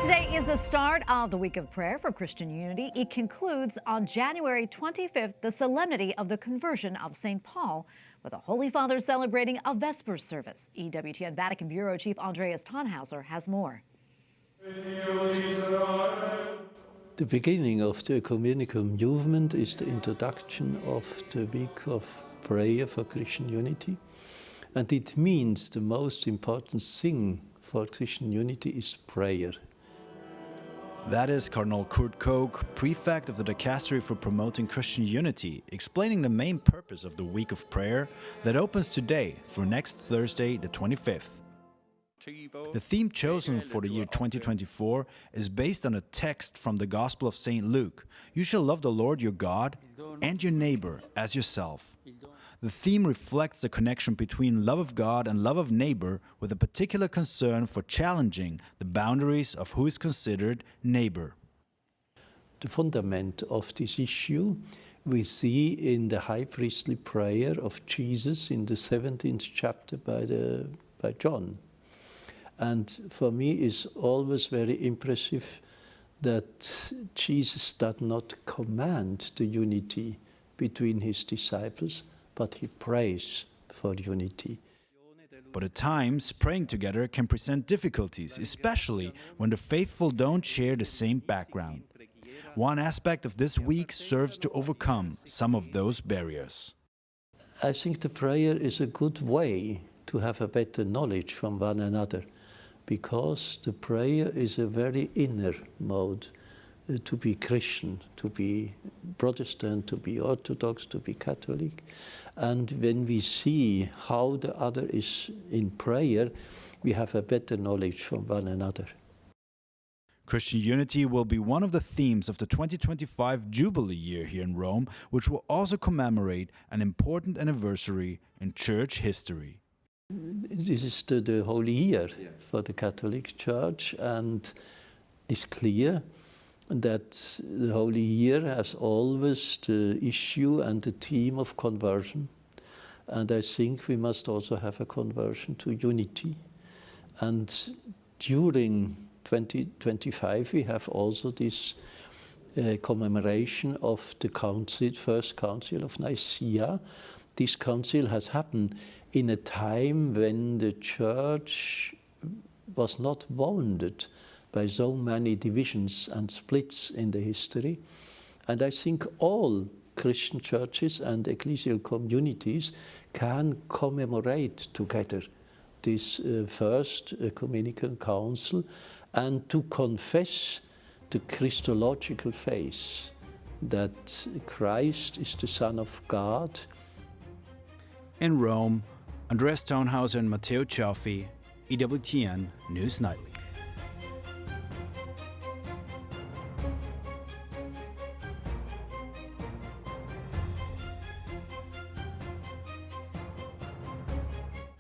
Today is the start of the Week of Prayer for Christian Unity. It concludes on January 25th, the Solemnity of the Conversion of St. Paul, with the Holy Father celebrating a vespers service. EWTN Vatican Bureau Chief Andreas Thonhauser has more. The beginning of the ecumenical movement is the introduction of the Week of Prayer for Christian Unity. And it means the most important thing for Christian unity is prayer. That is Cardinal Kurt Koch, prefect of the Dicastery for Promoting Christian Unity, explaining the main purpose of the Week of Prayer that opens today through next Thursday, the 25th. The theme chosen for the year 2024 is based on a text from the Gospel of St. Luke. You shall love the Lord your God and your neighbor as yourself. The theme reflects the connection between love of God and love of neighbor, with a particular concern for challenging the boundaries of who is considered neighbor. The fundament of this issue we see in the high priestly prayer of Jesus in the 17th chapter by John. And for me it's always very impressive that Jesus does not command the unity between his disciples, but he prays for unity. But at times, praying together can present difficulties, especially when the faithful don't share the same background. One aspect of this week serves to overcome some of those barriers. I think the prayer is a good way to have a better knowledge from one another, because the prayer is a very inner mode. To be Christian, to be Protestant, to be Orthodox, to be Catholic. And when we see how the other is in prayer, we have a better knowledge from one another. Christian unity will be one of the themes of the 2025 Jubilee Year here in Rome, which will also commemorate an important anniversary in church history. This is the Holy Year for the Catholic Church, and it's clear that the Holy Year has always the issue and the theme of conversion. And I think we must also have a conversion to unity. And during 2025 we have also this commemoration of the First Council of Nicaea. This council has happened in a time when the Church was not wounded by so many divisions and splits in the history. And I think all Christian churches and ecclesial communities can commemorate together this First Ecumenical Council and to confess the Christological faith, that Christ is the Son of God. In Rome, Andreas Thonhauser and Matteo Ciaffi, EWTN News Nightly.